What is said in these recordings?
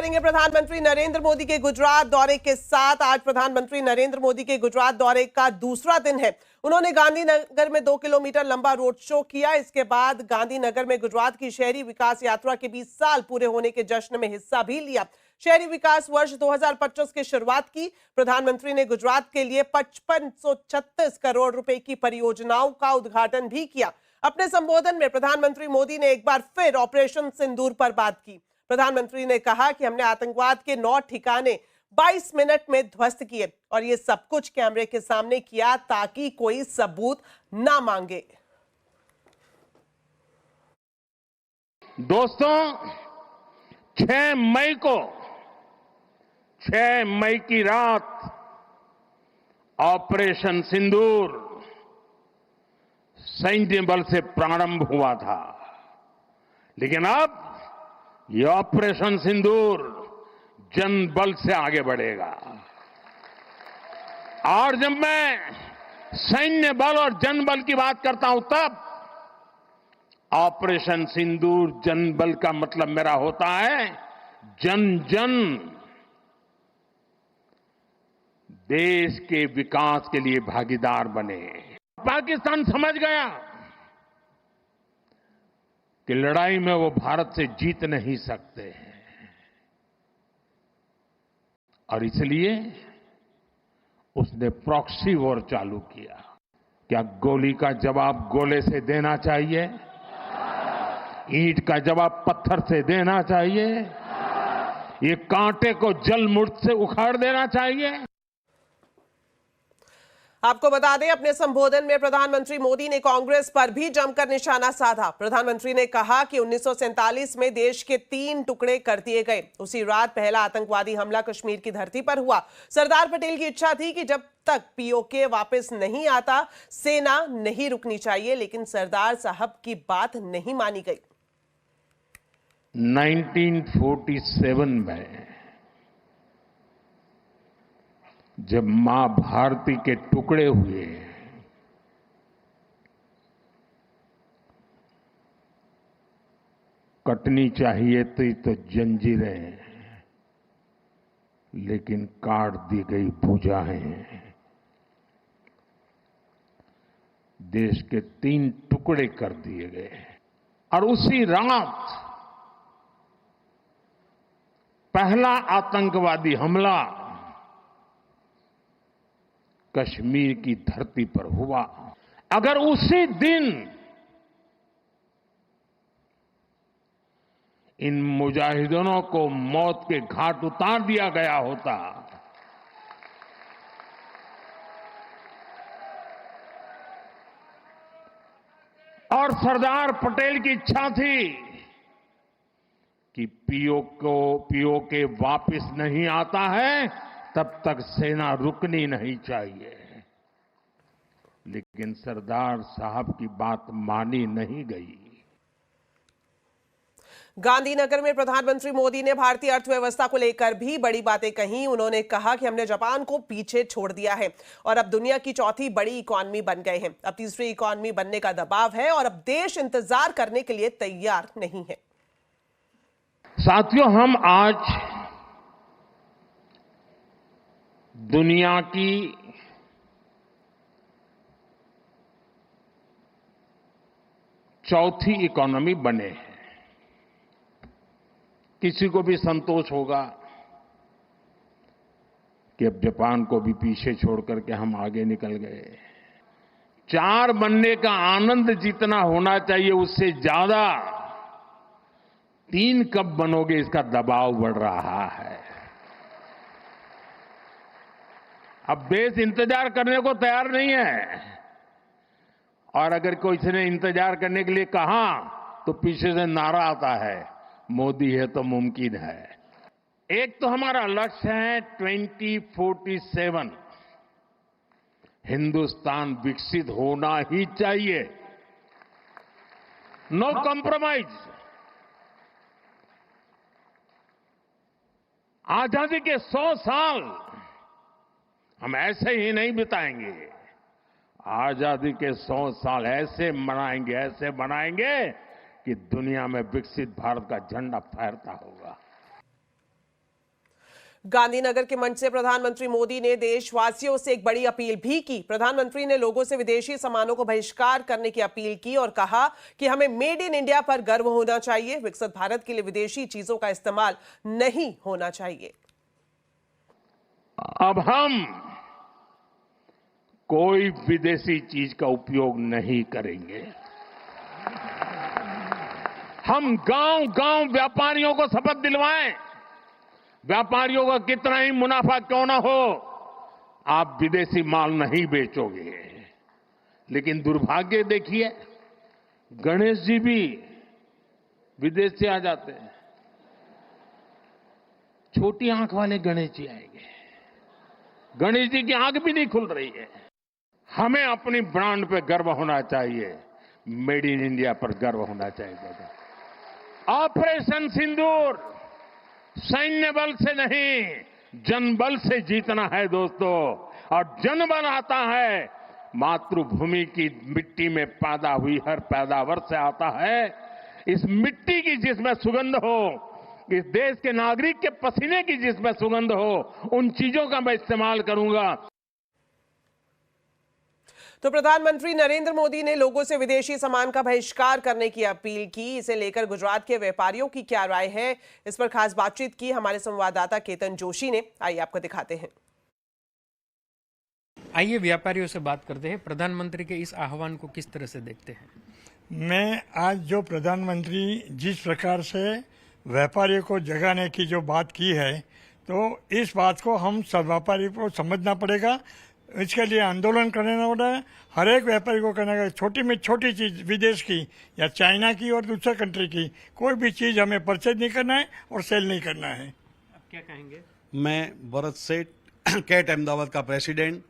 करेंगे प्रधानमंत्री नरेंद्र मोदी के गुजरात दौरे के साथ। आज प्रधानमंत्री नरेंद्र मोदी के गुजरात दौरे का दूसरा दिन है। उन्होंने गांधीनगर में 2 किलोमीटर लंबा रोड शो किया। इसके बाद गांधीनगर में गुजरात की शहरी विकास यात्रा के 20 साल पूरे होने के जश्न में हिस्सा भी लिया। शहरी विकास वर्ष 2025 की शुरुआत की। प्रधानमंत्री ने गुजरात के लिए 5536 करोड़ रुपए की परियोजनाओं का उद्घाटन भी किया। अपने संबोधन में प्रधानमंत्री मोदी ने एक बार फिर ऑपरेशन सिंदूर पर बात की। प्रधानमंत्री ने कहा कि हमने आतंकवाद के 9 ठिकाने 22 मिनट में ध्वस्त किए और ये सब कुछ कैमरे के सामने किया ताकि कोई सबूत ना मांगे। दोस्तों, 6 मई की रात ऑपरेशन सिंदूर सैन्य बल से प्रारंभ हुआ था, लेकिन अब ये ऑपरेशन सिंदूर जनबल से आगे बढ़ेगा। और जब मैं सैन्य बल और जनबल की बात करता हूं, तब ऑपरेशन सिंदूर जनबल का मतलब मेरा होता है जन जन देश के विकास के लिए भागीदार बने। पाकिस्तान समझ गया कि लड़ाई में वो भारत से जीत नहीं सकते हैं और इसलिए उसने प्रॉक्सी वॉर चालू किया। क्या गोली का जवाब गोले से देना चाहिए? ईंट का जवाब पत्थर से देना चाहिए? ये कांटे को जल मुर्द से उखाड़ देना चाहिए? आपको बता दें, अपने संबोधन में प्रधानमंत्री मोदी ने कांग्रेस पर भी जमकर निशाना साधा। प्रधानमंत्री ने कहा कि 1947 में देश के 3 टुकड़े कर दिए गए। उसी रात पहला आतंकवादी हमला कश्मीर की धरती पर हुआ। सरदार पटेल की इच्छा थी कि जब तक पीओके वापस नहीं आता, सेना नहीं रुकनी चाहिए, लेकिन सरदार साहब की बात नहीं मानी गई। 1947 में जब मां भारती के टुकड़े हुए, कटनी चाहिए थी तो जंजीरें, लेकिन काट दी गई भुजाएं। देश के 3 टुकड़े कर दिए गए और उसी रात पहला आतंकवादी हमला कश्मीर की धरती पर हुआ। अगर उसी दिन इन मुजाहिदों को मौत के घाट उतार दिया गया होता, और सरदार पटेल की इच्छा थी कि पीओके वापस नहीं आता है, तब तक सेना रुकनी नहीं चाहिए, लेकिन सरदार साहब की बात मानी नहीं गई। गांधीनगर में प्रधानमंत्री मोदी ने भारतीय अर्थव्यवस्था को लेकर भी बड़ी बातें कही। उन्होंने कहा कि हमने जापान को पीछे छोड़ दिया है और अब दुनिया की चौथी बड़ी इकॉनमी बन गए हैं। अब तीसरी इकॉनमी बनने का दबाव है और अब देश इंतजार करने के लिए तैयार नहीं है। साथियों, हम आज दुनिया की चौथी इकॉनमी बने हैं। किसी को भी संतोष होगा कि अब जापान को भी पीछे छोड़ करके हम आगे निकल गए। 4 बनने का आनंद जितना होना चाहिए, उससे ज्यादा 3 कब बनोगे इसका दबाव बढ़ रहा है। अब देश इंतजार करने को तैयार नहीं है, और अगर कोई इसने इंतजार करने के लिए कहा तो पीछे से नारा आता है, मोदी है तो मुमकिन है। एक तो हमारा लक्ष्य है 2047 हिंदुस्तान विकसित होना ही चाहिए, नो कॉम्प्रोमाइज। आजादी के 100 साल हम ऐसे ही नहीं बिताएंगे। आजादी के 100 साल ऐसे मनाएंगे कि दुनिया में विकसित भारत का झंडा फहरता होगा। गांधीनगर के मंच से प्रधानमंत्री मोदी ने देशवासियों से एक बड़ी अपील भी की। प्रधानमंत्री ने लोगों से विदेशी सामानों को बहिष्कार करने की अपील की और कहा कि हमें मेड इन इंडिया पर गर्व होना चाहिए। विकसित भारत के लिए विदेशी चीजों का इस्तेमाल नहीं होना चाहिए। अब हम कोई विदेशी चीज का उपयोग नहीं करेंगे। हम गांव-गांव व्यापारियों को शपथ दिलवाएं। व्यापारियों का कितना ही मुनाफा क्यों ना हो, आप विदेशी माल नहीं बेचोगे। लेकिन दुर्भाग्य देखिए, गणेश जी भी विदेश से आ जाते हैं। छोटी आंख वाले गणेश जी आएंगे। गणेश जी की आंख भी नहीं खुल रही है। हमें अपनी ब्रांड पे गर्व होना चाहिए, मेड इन इंडिया पर गर्व होना चाहिए। ऑपरेशन सिंदूर सैन्य बल से नहीं, जनबल से जीतना है दोस्तों। और जनबल आता है मातृभूमि की मिट्टी में पैदा हुई हर पैदावार से आता है। इस मिट्टी की जिसमें सुगंध हो, इस देश के नागरिक के पसीने की जिसमें सुगंध हो, उन चीजों का मैं इस्तेमाल करूंगा। तो प्रधानमंत्री नरेंद्र मोदी ने लोगों से विदेशी सामान का बहिष्कार करने की अपील की। इसे लेकर गुजरात के व्यापारियों की क्या राय है, इस पर खास बातचीत की हमारे संवाददाता केतन जोशी ने। आइए आपको दिखाते हैं। आइए व्यापारियों से बात करते हैं। प्रधानमंत्री के इस आह्वान को किस तरह से देखते हैं? मैं आज जो प्रधानमंत्री जिस प्रकार से व्यापारियों को जगाने की जो बात की है, तो इस बात को हम सब व्यापारी को समझना पड़ेगा। इसके लिए आंदोलन करना होगा। हर एक व्यापारी को करना है। छोटी में छोटी चीज विदेश की या चाइना की और दूसरे कंट्री की कोई भी चीज हमें परचेज नहीं करना है और सेल नहीं करना है। आप क्या कहेंगे? मैं भरत सेठ, कैट अहमदाबाद का प्रेसिडेंट,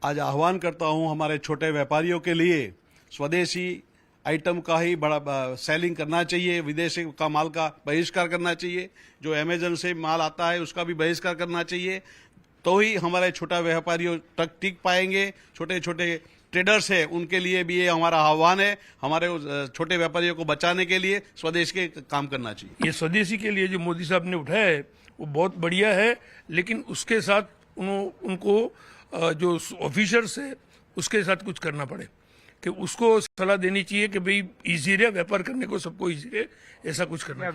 आज आह्वान करता हूं हमारे छोटे व्यापारियों के लिए स्वदेशी आइटम का ही बड़ा सेलिंग करना चाहिए। विदेशी का माल का बहिष्कार करना चाहिए। जो अमेजन से माल आता है उसका भी बहिष्कार करना चाहिए। तो ही हमारे छोटा व्यापारियों तक टिक पाएंगे। छोटे छोटे ट्रेडर्स है उनके लिए भी ये हमारा आह्वान है। हमारे छोटे व्यापारियों को बचाने के लिए स्वदेश के काम करना चाहिए। ये स्वदेशी के लिए जो मोदी साहब ने उठाया है वो बहुत बढ़िया है, लेकिन उसके साथ उनको जो ऑफिसर्स है उसके साथ कुछ करना पड़े कि उसको सलाह देनी चाहिए कि भाई इजी रहे व्यापार करने को, सबको इजी रहे, ऐसा कुछ करना।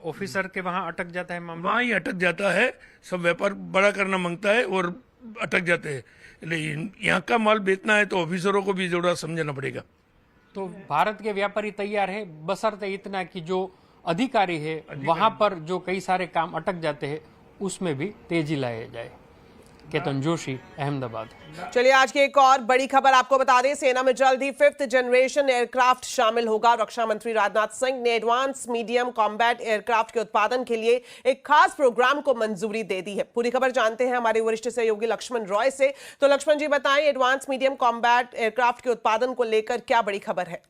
ऑफिसर के वहां अटक जाता है मामला? वहां ही अटक जाता है। सब व्यापार बड़ा करना मांगता है और अटक जाते हैं। लेकिन यहाँ का माल बेचना है तो ऑफिसरों को भी जरूर समझना पड़ेगा। तो भारत के व्यापारी तैयार है, बशर्ते इतना कि जो अधिकारी है वहां पर जो कई सारे काम अटक जाते हैं उसमें भी तेजी लाया जाए। केतन जोशी, अहमदाबाद। चलिए आज की एक और बड़ी खबर आपको बता दें। सेना में जल्द ही 5th जनरेशन एयरक्राफ्ट शामिल होगा। रक्षा मंत्री राजनाथ सिंह ने एडवांस मीडियम कॉम्बैट एयरक्राफ्ट के उत्पादन के लिए एक खास प्रोग्राम को मंजूरी दे दी है। पूरी खबर जानते हैं हमारे वरिष्ठ सहयोगी लक्ष्मण रॉय से। तो लक्ष्मण जी बताएं, एडवांस मीडियम कॉम्बैट एयरक्राफ्ट के उत्पादन को लेकर क्या बड़ी खबर है?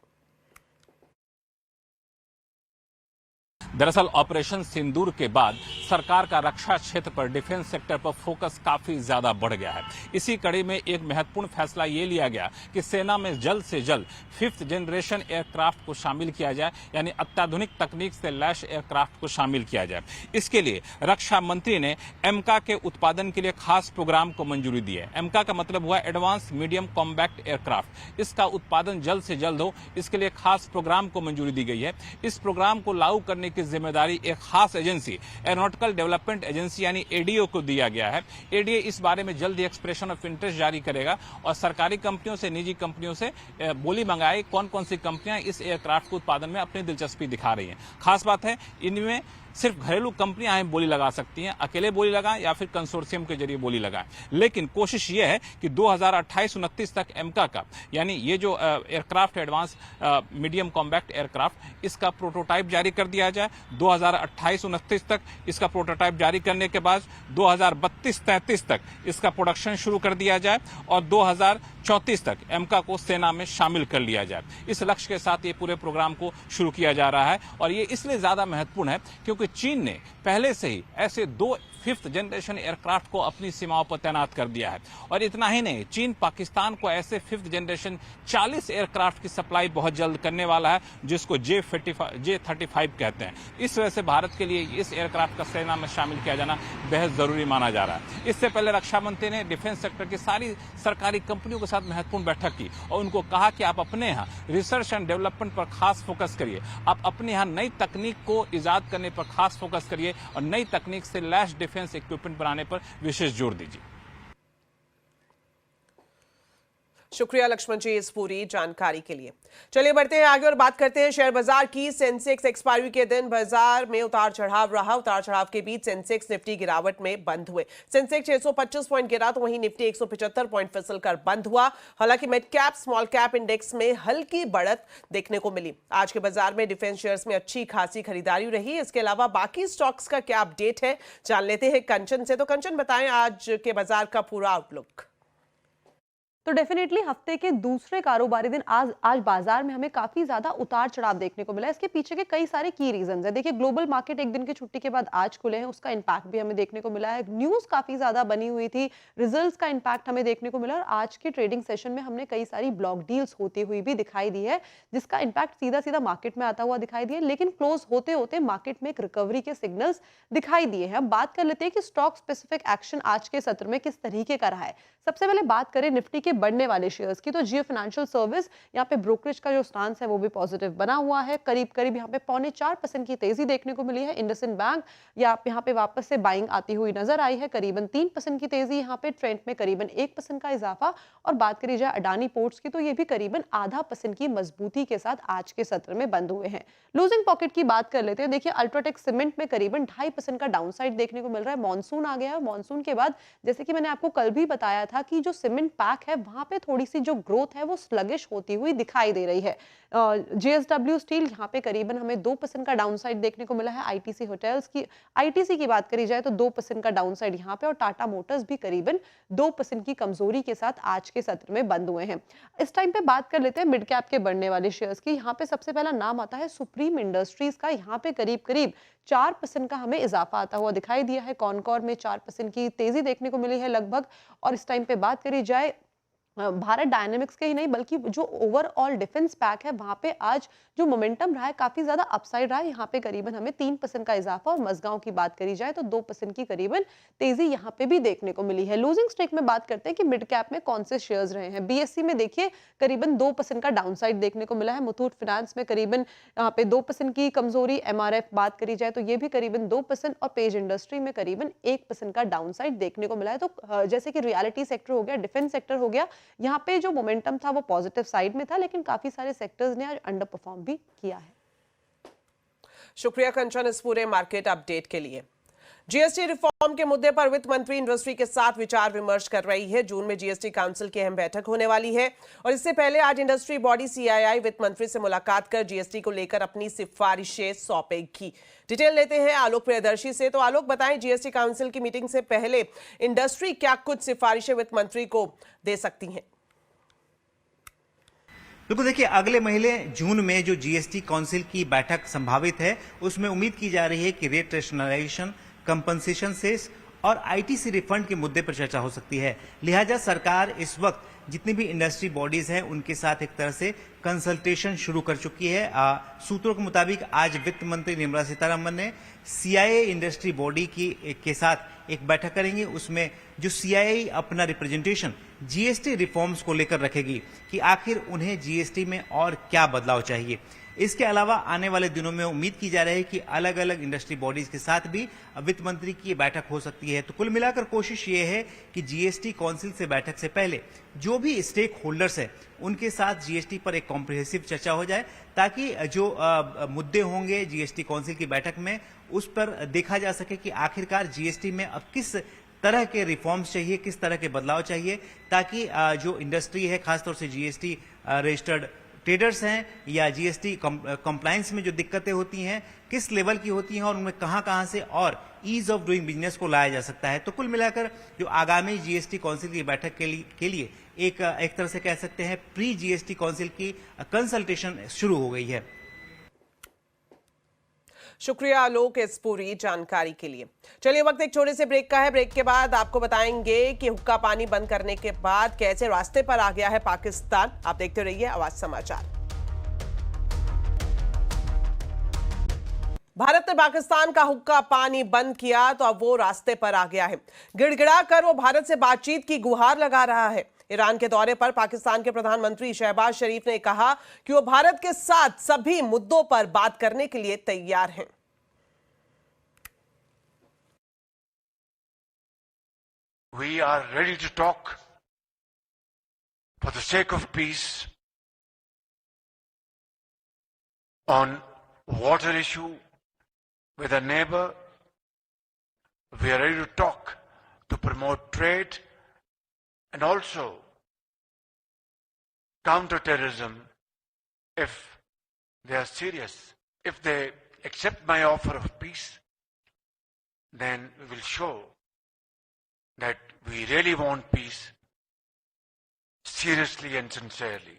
दरअसल ऑपरेशन सिंदूर के बाद सरकार का रक्षा क्षेत्र पर, डिफेंस सेक्टर पर फोकस काफी ज्यादा बढ़ गया है। इसी कड़ी में एक महत्वपूर्ण फैसला ये लिया गया कि सेना में जल्द से जल्द 5th जनरेशन एयरक्राफ्ट को शामिल किया जाए, यानी अत्याधुनिक तकनीक से लैस एयरक्राफ्ट को शामिल किया जाए। इसके लिए रक्षा मंत्री ने एमका के उत्पादन के लिए खास प्रोग्राम को मंजूरी दी है। एमका का मतलब हुआ एडवांस मीडियम कॉम्बैक्ट एयरक्राफ्ट। इसका उत्पादन जल्द से जल्द हो, इसके लिए खास प्रोग्राम को मंजूरी दी गई है। इस प्रोग्राम को लागू करने की जिम्मेदारी एक खास एजेंसी, एरोनॉटिकल डेवलपमेंट एजेंसी यानी एडीओ को दिया गया है। एडीओ इस बारे में जल्द ही एक्सप्रेशन ऑफ इंटरेस्ट जारी करेगा और सरकारी कंपनियों से, निजी कंपनियों से बोली मंगाए कौन कौन सी कंपनियां इस एयरक्राफ्ट के उत्पादन में अपनी दिलचस्पी दिखा रही हैं। खास बात है, इनमें सिर्फ घरेलू कंपनियां हैं बोली लगा सकती हैं, अकेले बोली लगाएं या फिर कंसोर्शियम के जरिए बोली लगाएं। लेकिन कोशिश यह है कि 2028-29 तक एमका का, यानी ये जो aircraft advance medium combat aircraft, इसका प्रोटोटाइप जारी कर दिया जाए। 2028-29 तक इसका प्रोटोटाइप जारी करने के बाद 2032-33 तक इसका प्रोडक्शन शुरू कर दिया जाए और 2034 तक एमका को सेना में शामिल कर लिया जाए। इस लक्ष्य के साथ ये पूरे प्रोग्राम को शुरू किया जा रहा है और ये इसलिए ज्यादा महत्वपूर्ण है क्योंकि चीन ने पहले से ही ऐसे 2 5th जनरेशन एयरक्राफ्ट को अपनी सीमाओं पर तैनात कर दिया है। और इतना ही नहीं, चीन पाकिस्तान को ऐसे 5th जनरेशन 40 एयरक्राफ्ट की सप्लाई बहुत जल्द करने वाला है, जिसको J-35 कहते हैं। इस वजह से भारत के लिए इस एयरक्राफ्ट का सेना में शामिल किया जाना बेहद जरूरी माना जा रहा है। इससे पहले रक्षा मंत्री ने डिफेंस सेक्टर की सारी सरकारी कंपनियों के साथ महत्वपूर्ण बैठक की और उनको कहा कि आप अपने यहाँ रिसर्च एंड डेवलपमेंट पर खास फोकस करिए, आप अपने यहाँ नई तकनीक को इजाद करने पर खास फोकस करिए और नई तकनीक से लैस डिफेंस इक्विपमेंट बनाने पर विशेष जोर दीजिए। शुक्रिया लक्ष्मण जी इस पूरी जानकारी के लिए। चलिए बढ़ते हैं आगे और बात करते हैं शेयर बाजार की। सेंसेक्स एक्सपायरी के दिन बाजार में उतार चढ़ाव रहा। उतार चढ़ाव के बीच सेंसेक्स निफ्टी गिरावट में बंद हुए। सेंसेक्स 625 पॉइंट गिरा तो वहीं निफ्टी 175 पॉइंट फिसलकर बंद हुआ। हालांकि mid cap small cap index में हल्की बढ़त देखने को मिली। आज के बाजार में डिफेंस शेयर्स में अच्छी खासी खरीदारी रही। इसके अलावा बाकी स्टॉक्स का क्या अपडेट है जान लेते हैं कंचन से। तो कंचन बताएं आज के बाजार का पूरा आउटलुक। तो डेफिनेटली हफ्ते के दूसरे कारोबारी दिन आज बाजार में हमें काफी ज्यादा उतार चढ़ाव देखने को मिला। इसके पीछे के कई सारे की रीजंस हैं। देखिए, ग्लोबल मार्केट एक दिन की छुट्टी के बाद आज खुले हैं, उसका इंपैक्ट भी हमें देखने को मिला है। न्यूज काफी ज्यादा बनी हुई थी, रिजल्ट्स का इंपैक्ट हमें देखने को मिला और आज के ट्रेडिंग सेशन में हमने कई सारी ब्लॉक डील्स होती हुई भी दिखाई दी है, जिसका इंपैक्ट सीधा सीधा मार्केट में आता हुआ दिखाई दिया। लेकिन क्लोज होते होते मार्केट में एक रिकवरी के सिग्नल्स दिखाई दिए हैं। अब बात कर लेते हैं कि स्टॉक स्पेसिफिक एक्शन आज के सत्र में किस तरीके का रहा है। सबसे पहले बात करें निफ्टी के बढ़ने वाले शेयर्स की, तो जियो फाइनेंशियल सर्विस यहाँ पे ब्रोकरेज का जो स्टांस है वो भी पॉजिटिव बना हुआ है। करीब करीब यहाँ पे 0.25% की तेजी देखने को मिली है। इंडसइंड बैंक यहाँ पे वापस से बाइंग आती हुई नजर आई है। करीबन 3% की तेजी यहाँ पे, ट्रेंड में करीबन 1% का इजाफा। और बात करी जाए अडानी पोर्ट्स की, तो ये भी करीबन 0.5% की मजबूती के साथ आज के सत्र में बंद हुए हैं। लूजिंग पॉकेट की बात कर लेते हैं। देखिए, अल्ट्राटेक सीमेंट में करीबन 2.5% का डाउनसाइड देखने को मिल रहा है। मॉनसून आ गया है, मॉनसून के बाद जैसे कि मैंने आपको कल भी बताया था कि जो सीमेंट पैक है वहां पे थोड़ी सी जो ग्रोथ है वो स्लगिश होती हुई दिखाई दे रही है। JSW स्टील यहाँ पे करीबन हमें 2% का डाउनसाइड देखने को मिला है। ITC होटल्स की, ITC की बात करी जाए तो 2% का डाउनसाइड यहाँ पे, और टाटा मोटर्स भी करीबन 2% की कमजोरी के साथ आज के सत्र में बंद हुए हैं। इस टाइम पे बात कर लेते हैं मिड कैप के बढ़ने वाले शेयर्स की। यहाँ पे सबसे पहला नाम आता है सुप्रीम इंडस्ट्रीज का। यहाँ पे करीब करीब 4% का हमें इजाफा आता हुआ दिखाई दिया है। कॉनकॉर में 4% की तेजी देखने को मिली है लगभग। और इस टाइम पे बात करी जाए भारत डायनेमिक्स के ही नहीं बल्कि जो ओवरऑल डिफेंस पैक है वहां पे आज जो मोमेंटम रहा है काफी ज्यादा अपसाइड रहा है। यहाँ पे करीबन हमें 3% का इजाफा, और मजगांव की बात करी जाए तो 2% की करीबन तेजी यहाँ पे भी देखने को मिली है। लूजिंग स्ट्रीक में बात करते हैं कि मिड कैप में कौन से शेयर्स रहे हैं। BSE में देखिए करीबन 2% का डाउनसाइड देखने को मिला है। मुथूट फाइनेंस में करीबन यहाँ पे 2% की कमजोरी। MRF बात करी जाए तो ये भी करीबन 2%, और पेज इंडस्ट्री में करीबन 1% का डाउनसाइड देखने को मिला है। तो जैसे कि रियलिटी सेक्टर हो गया, डिफेंस सेक्टर हो गया, यहाँ पे जो मोमेंटम था वो पॉजिटिव साइड में था, लेकिन काफी सारे सेक्टर्स ने आज अंडर परफॉर्म भी किया है। शुक्रिया कंचन इस पूरे मार्केट अपडेट के लिए। जीएसटी रिफॉर्म के मुद्दे पर वित्त मंत्री इंडस्ट्री के साथ विचार विमर्श कर रही है। जून में जीएसटी काउंसिल की अहम बैठक होने वाली है और इससे पहले आज इंडस्ट्री बॉडी CII वित्त मंत्री से मुलाकात कर जीएसटी को लेकर अपनी सिफारिशें सौंपेगी। डिटेल लेते हैं आलोक प्रियदर्शी से। तो आलोक बताएं, जीएसटी काउंसिल की मीटिंग से पहले इंडस्ट्री क्या कुछ सिफारिशें वित्त मंत्री को दे सकती हैं? बिल्कुल, देखिए अगले महीने जून में जो जीएसटी काउंसिल की बैठक संभावित है उसमें उम्मीद की जा रही है कि रेट रेशनलाइजेशन, कंपनसेशन सेस और आईटीसी रिफंड के मुद्दे पर चर्चा हो सकती है। लिहाजा सरकार इस वक्त जितनी भी इंडस्ट्री बॉडीज हैं उनके साथ एक तरह से कंसल्टेशन शुरू कर चुकी है। सूत्रों के मुताबिक आज वित्त मंत्री निर्मला सीतारमण ने CII इंडस्ट्री बॉडी के साथ एक बैठक करेंगे। उसमें जो CII अपना रिप्रेजेंटेशन जीएसटी रिफॉर्म्स को लेकर रखेगी कि आखिर उन्हें जीएसटी में और क्या बदलाव चाहिए। इसके अलावा आने वाले दिनों में उम्मीद की जा रही है कि अलग अलग इंडस्ट्री बॉडीज के साथ भी वित्त मंत्री की बैठक हो सकती है। तो कुल मिलाकर कोशिश ये है कि जीएसटी काउंसिल से बैठक से पहले जो भी स्टेक होल्डर्स है उनके साथ जीएसटी पर एक कॉम्प्रिहेंसिव चर्चा हो जाए, ताकि जो मुद्दे होंगे जीएसटी काउंसिल की बैठक में उस पर देखा जा सके कि आखिरकार जीएसटी में अब किस तरह के रिफॉर्म्स चाहिए, किस तरह के बदलाव चाहिए, ताकि जो इंडस्ट्री है खासतौर से जीएसटी रजिस्टर्ड ट्रेडर्स हैं या जीएसटी कंप्लायंस में जो दिक्कतें होती हैं किस लेवल की होती हैं और उनमें कहां से और ईज ऑफ डूइंग बिजनेस को लाया जा सकता है। तो कुल मिलाकर जो आगामी जीएसटी काउंसिल की बैठक के लिए एक तरह से कह सकते हैं प्री जीएसटी काउंसिल की कंसल्टेशन शुरू हो गई है। शुक्रिया आलोक इस पूरी जानकारी के लिए। चलिए वक्त एक छोटे से ब्रेक का है। ब्रेक के बाद आपको बताएंगे कि हुक्का पानी बंद करने के बाद कैसे रास्ते पर आ गया है पाकिस्तान। आप देखते रहिए आवाज समाचार। भारत ने पाकिस्तान का हुक्का पानी बंद किया तो अब वो रास्ते पर आ गया है। गिड़गिड़ा कर वो भारत से बातचीत की गुहार लगा रहा है। ईरान के दौरे पर पाकिस्तान के प्रधानमंत्री शहबाज शरीफ ने कहा कि वो भारत के साथ सभी मुद्दों पर बात करने के लिए तैयार हैं। We are ready to talk for the sake of peace on water issue with a neighbor. We are ready to talk to promote trade and also counter-terrorism if they are serious. If they accept my offer of peace, then we will show that we really want peace seriously and sincerely.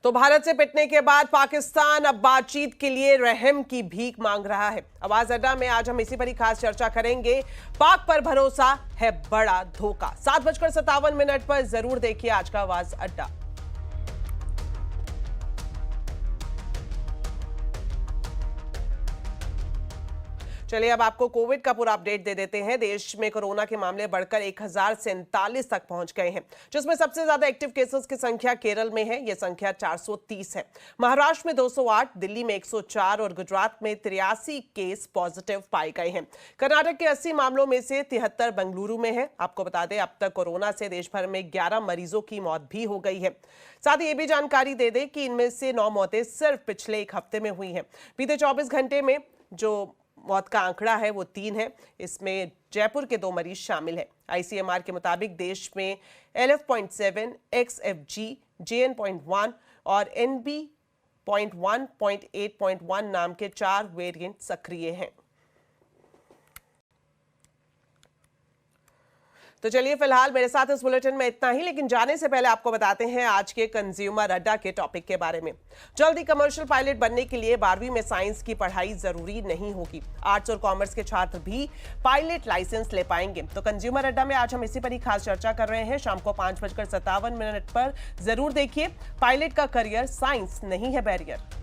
तो भारत से पिटने के बाद पाकिस्तान अब बातचीत के लिए रहम की भीख मांग रहा है। आवाज अड्डा में आज हम इसी पर ही खास चर्चा करेंगे। पाक पर भरोसा है बड़ा धोखा। 7:57 पर जरूर देखिए आज का आवाज अड्डा। चलिए अब आपको कोविड का पूरा अपडेट दे देते हैं। देश में कोरोना के मामले बढ़कर 1047 तक पहुंच गए हैं, जिसमें सबसे ज्यादा एक्टिव केसेस की संख्या केरल में है। यह संख्या 430 है। महाराष्ट्र में 208, दिल्ली में 104 और गुजरात में 83 केस पॉजिटिव पाए गए हैं। कर्नाटक के 80 मामलों में से 73 बेंगलुरु में है। आपको बता दें अब तक कोरोना से देश भर में 11 मरीजों की मौत भी हो गई है। साथ ही ये भी जानकारी दे दें कि इनमें से 9 मौतें सिर्फ पिछले एक हफ्ते में हुई हैं। बीते 24 घंटे में जो मौत का आंकड़ा है वो 3 है। इसमें जयपुर के 2 मरीज शामिल हैं। ICMR के मुताबिक देश में LF.7, XFG, JN.1 और NB.1.8.1 नाम के 4 वेरिएंट सक्रिय हैं। तो चलिए फिलहाल मेरे साथ इस बुलेटिन में इतना ही, लेकिन जाने से पहले आपको बताते हैं आज के कंज्यूमर अड्डा के टॉपिक के बारे में। जल्दी कमर्शियल पायलट बनने के लिए 12वीं में साइंस की पढ़ाई जरूरी नहीं होगी। आर्ट्स और कॉमर्स के छात्र भी पायलट लाइसेंस ले पाएंगे। तो कंज्यूमर अड्डा में आज हम इसी पर ही खास चर्चा कर रहे हैं। शाम को 5:57 पर जरूर देखिए। पायलट का करियर साइंस नहीं है बैरियर।